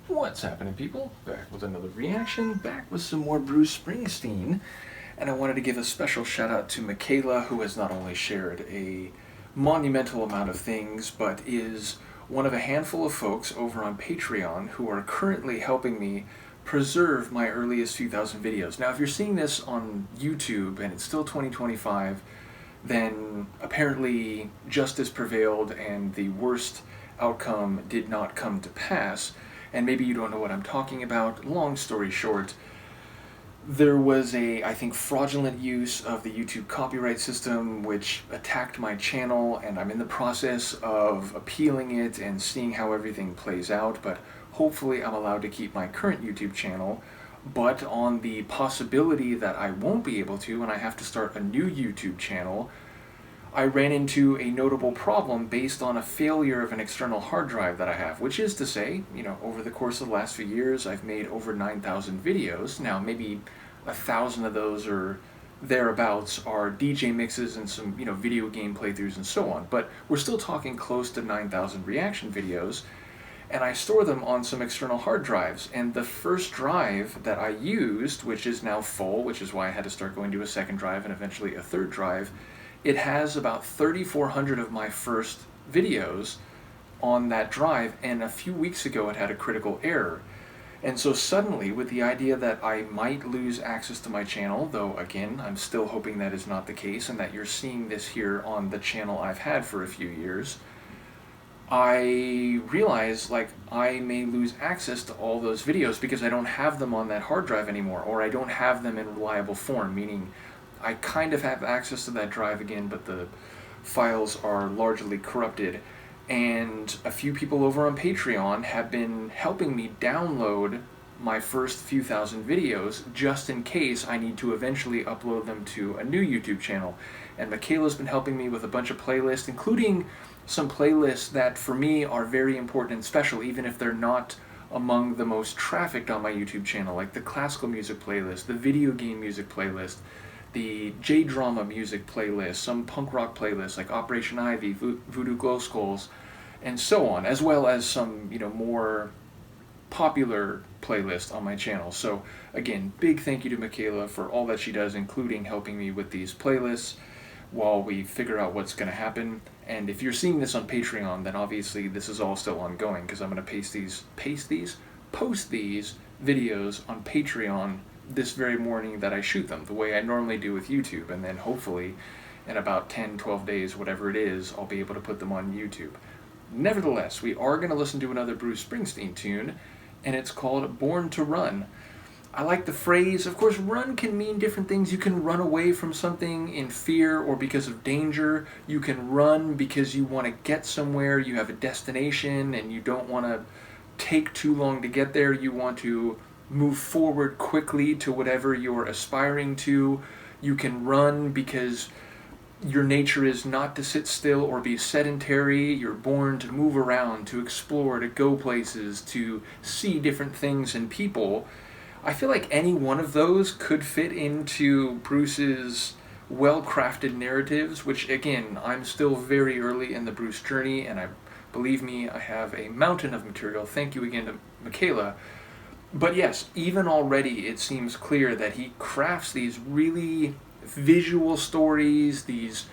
What's happening, people? Back with another reaction, back with some more Bruce Springsteen. And I wanted to give a special shout out to Michaela, who has not only shared a monumental amount of things, but is one of a handful of folks over on Patreon who are currently helping me preserve my earliest few thousand videos. Now, if you're seeing this on YouTube and it's still 2025, then apparently justice prevailed and the worst outcome did not come to pass. And maybe you don't know what I'm talking about. Long story short, there was I think, fraudulent use of the YouTube copyright system which attacked my channel, and I'm in the process of appealing it and seeing how everything plays out, but hopefully I'm allowed to keep my current YouTube channel. But on the possibility that I won't be able to and I have to start a new YouTube channel, I ran into a notable problem based on a failure of an external hard drive that I have, which is to say, over the course of the last few years, I've made over 9,000 videos. Now, maybe 1,000 of those or thereabouts are DJ mixes and some, video game playthroughs and so on, but we're still talking close to 9,000 reaction videos, and I store them on some external hard drives, and the first drive that I used, which is now full, which is why I had to start going to a second drive and eventually a third drive, it has about 3,400 of my first videos on that drive, and a few weeks ago it had a critical error. And so suddenly, with the idea that I might lose access to my channel, though again, I'm still hoping that is not the case and that you're seeing this here on the channel I've had for a few years, I realize I may lose access to all those videos because I don't have them on that hard drive anymore, or I don't have them in reliable form, meaning I kind of have access to that drive again, but the files are largely corrupted. And a few people over on Patreon have been helping me download my first few thousand videos just in case I need to eventually upload them to a new YouTube channel. And Michaela's been helping me with a bunch of playlists, including some playlists that for me are very important and special, even if they're not among the most trafficked on my YouTube channel, like the classical music playlist, the video game music playlist, the J-drama music playlist, some punk rock playlists like Operation Ivy, Voodoo Glow Skulls, and so on, as well as some, more popular playlists on my channel. So again, big thank you to Michaela for all that she does, including helping me with these playlists while we figure out what's going to happen. And if you're seeing this on Patreon, then obviously this is all still ongoing, because I'm going to post these videos on Patreon this very morning that I shoot them, the way I normally do with YouTube, and then hopefully in about 10, 12 days, whatever it is, I'll be able to put them on YouTube. Nevertheless, we are going to listen to another Bruce Springsteen tune, and it's called Born to Run. I like the phrase. Of course, run can mean different things. You can run away from something in fear or because of danger. You can run because you want to get somewhere, you have a destination, and you don't want to take too long to get there. You want to move forward quickly to whatever you're aspiring to. You can run because your nature is not to sit still or be sedentary. You're born to move around, to explore, to go places, to see different things and people. I feel like any one of those could fit into Bruce's well-crafted narratives, which again, I'm still very early in the Bruce journey, and believe me, I have a mountain of material. Thank you again to Michaela. But yes, even already it seems clear that he crafts these really visual stories, these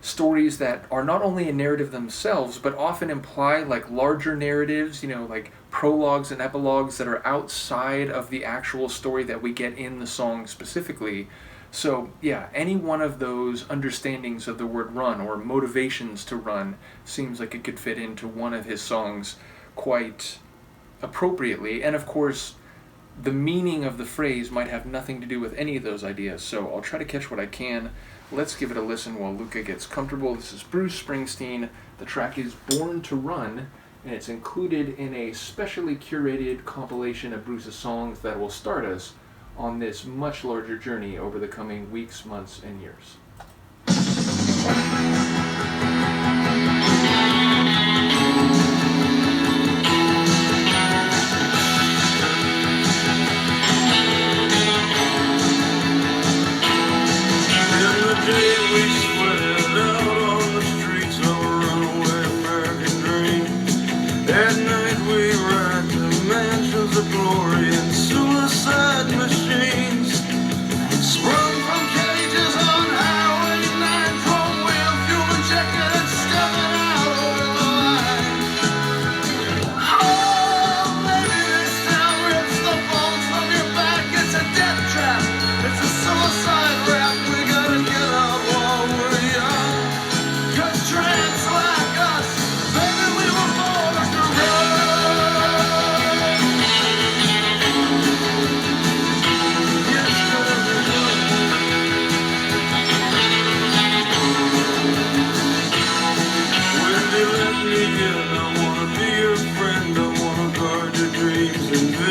stories that are not only a narrative themselves, but often imply larger narratives, like prologues and epilogues that are outside of the actual story that we get in the song specifically. So yeah, any one of those understandings of the word run or motivations to run seems like it could fit into one of his songs quite appropriately. And of course, the meaning of the phrase might have nothing to do with any of those ideas, so I'll try to catch what I can. Let's give it a listen while Luca gets comfortable. This is Bruce Springsteen. The track is Born to Run, and it's included in a specially curated compilation of Bruce's songs that will start us on this much larger journey over the coming weeks, months, and years. At night we ride to mansion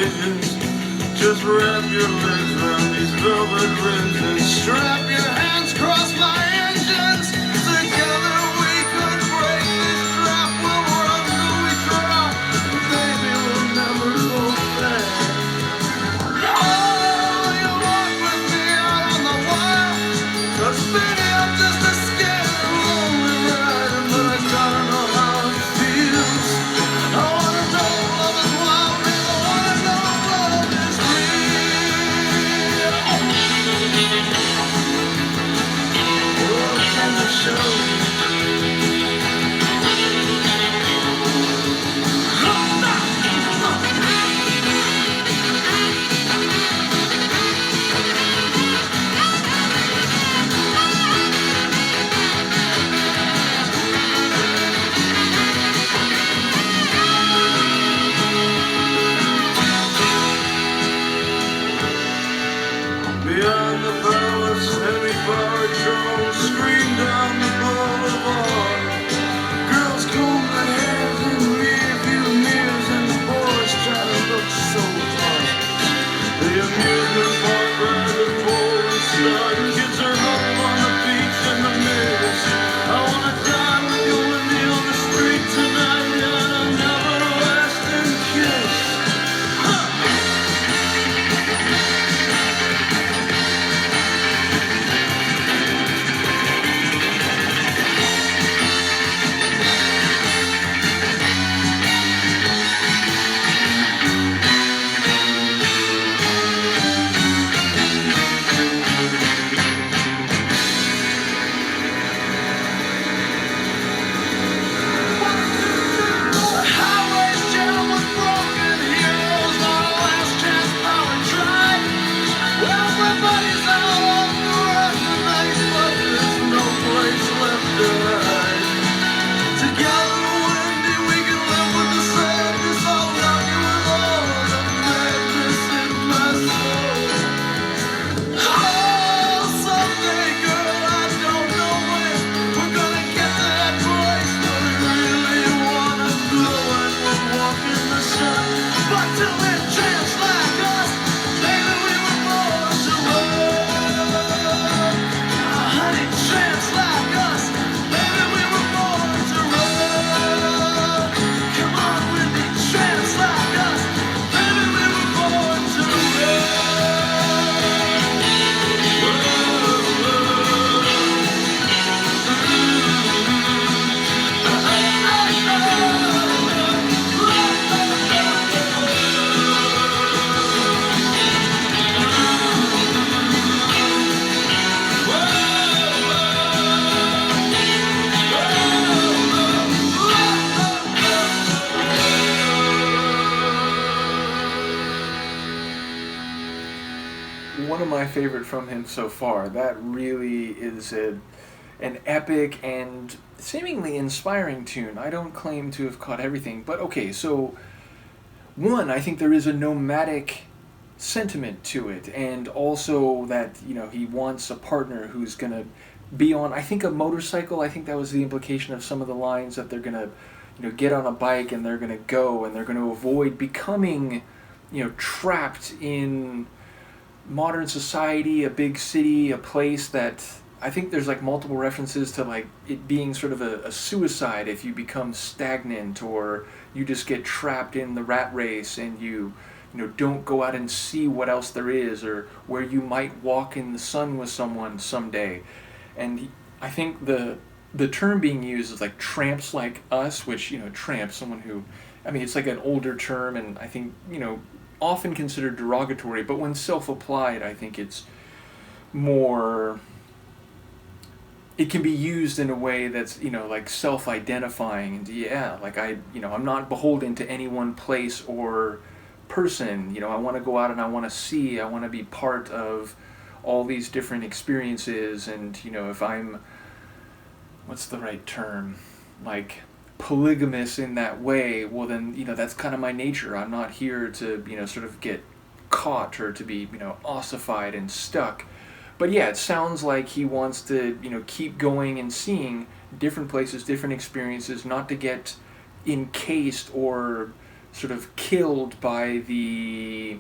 pigeons. Just wrap your legs around these velvet rims and strap your hands across my engines. Together we could break this trap. We'll run till we drop. Baby, we'll never go back. Oh, you walk with me out on the wire. 'Cause baby, I'm just a scared lonely rider, but I gotta know how it feels. I wanna know love is wild, and I wanna know love is real. Oh, can I show you? Beyond the palace, heavy-powered drones scream down the boulevard. Girls comb their hair in rearview mirrors, and the boys try to look so hard. The amusement park ride the pole start. Kids are home on the beach in the mirrors. I wanna die with you and me on the street tonight, and an everlasting kiss. One of my favorite from him so far. That really is an epic and seemingly inspiring tune. I don't claim to have caught everything, but okay, so one, I think there is a nomadic sentiment to it, and also that, you know, he wants a partner who's gonna be on, I think, a motorcycle. I think that was the implication of some of the lines, that they're gonna, you know, get on a bike and they're gonna go and they're gonna avoid becoming, you know, trapped in modern society, a big city, a place that I think there's like multiple references to like it being sort of a suicide if you become stagnant, or you just get trapped in the rat race and you know, don't go out and see what else there is, or where you might walk in the sun with someone someday. And I think the term being used is like tramps like us, which, you know, tramp, someone who, I mean, it's like an older term, and I think, you know, often considered derogatory, but when self-applied, I think it's more, it can be used in a way that's, you know, like self-identifying, and yeah, like you know, I'm not beholden to any one place or person. You know, I want to go out and I want to see, I want to be part of all these different experiences, and, you know, if I'm, what's the right term, like polygamous in that way, well then, you know, that's kind of my nature. I'm not here to, you know, sort of get caught or to be, you know, ossified and stuck. But yeah, it sounds like he wants to, you know, keep going and seeing different places, different experiences, not to get encased or sort of killed by the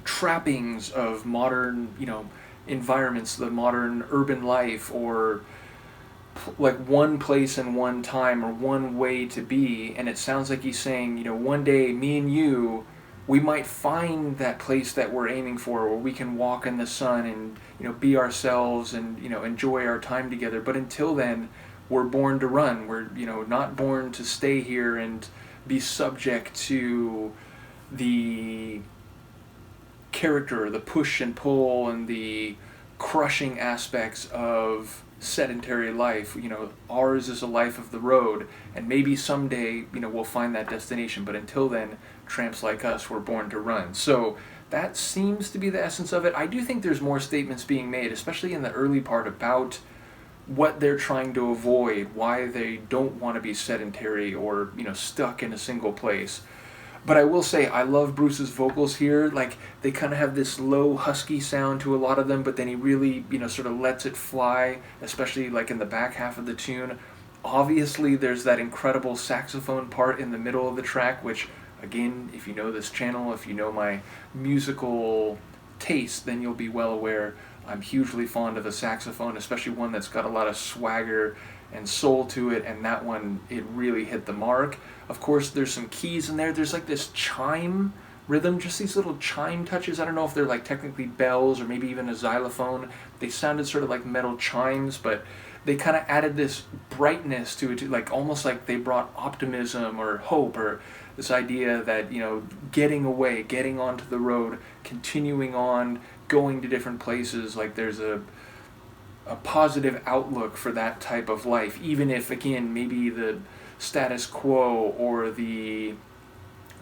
trappings of modern, environments, the modern urban life, or like one place and one time or one way to be. And it sounds like he's saying, one day me and you, we might find that place that we're aiming for, where we can walk in the sun and be ourselves and enjoy our time together. But until then, we're born to run. We're not born to stay here and be subject to the character, the push and pull, and the crushing aspects of sedentary life. Ours is a life of the road, and maybe someday we'll find that destination, but until then, tramps like us were born to run. So that seems to be the essence of it. I do think there's more statements being made, especially in the early part, about what they're trying to avoid, why they don't want to be sedentary or stuck in a single place. But I will say, I love Bruce's vocals here. Like, they kind of have this low, husky sound to a lot of them, but then he really, sort of lets it fly, especially like in the back half of the tune. Obviously, there's that incredible saxophone part in the middle of the track, which, again, if you know this channel, if you know my musical taste, then you'll be well aware I'm hugely fond of a saxophone, especially one that's got a lot of swagger and soul to it, and that one, it really hit the mark. Of course, there's some keys in there. There's like this chime rhythm, just these little chime touches. I don't know if they're like technically bells or maybe even a xylophone. They sounded sort of like metal chimes, but they kind of added this brightness to it, like almost like they brought optimism or hope, or this idea that, getting away, getting onto the road, continuing on, going to different places, like there's a positive outlook for that type of life, even if, again, maybe the status quo or the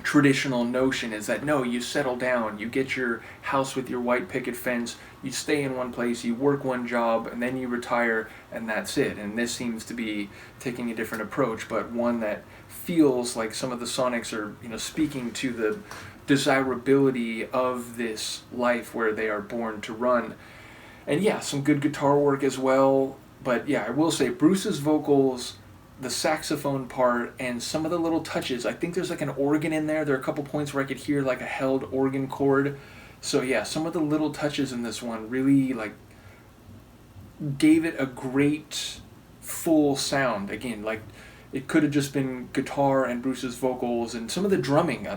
traditional notion is that, no, you settle down, you get your house with your white picket fence, you stay in one place, you work one job, and then you retire, and that's it. And this seems to be taking a different approach, but one that feels like some of the Sonics are, speaking to the desirability of this life where they are born to run. And yeah, some good guitar work as well. But yeah, I will say Bruce's vocals, the saxophone part, and some of the little touches. I think there's like an organ in there. There are a couple points where I could hear like a held organ chord. So yeah, some of the little touches in this one really like gave it a great full sound. Again, like it could have just been guitar and Bruce's vocals, and some of the drumming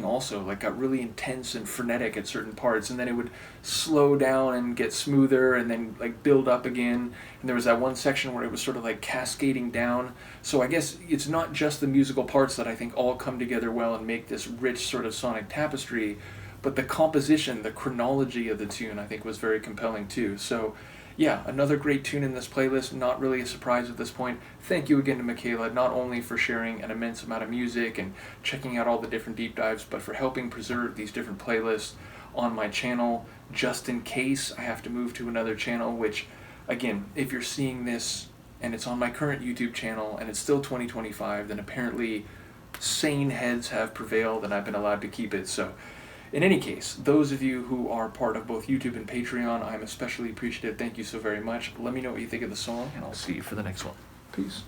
also like got really intense and frenetic at certain parts, and then it would slow down and get smoother and then like build up again. And there was that one section where it was sort of like cascading down. So I guess it's not just the musical parts that I think all come together well and make this rich sort of sonic tapestry, but the composition, the chronology of the tune, I think was very compelling too. So yeah, another great tune in this playlist, not really a surprise at this point. Thank you again to Michaela, not only for sharing an immense amount of music and checking out all the different deep dives, but for helping preserve these different playlists on my channel, just in case I have to move to another channel, which, again, if you're seeing this and it's on my current YouTube channel and it's still 2025, then apparently sane heads have prevailed and I've been allowed to keep it. So in any case, those of you who are part of both YouTube and Patreon, I'm especially appreciative. Thank you so very much. Let me know what you think of the song, and I'll see you for the next one. Peace.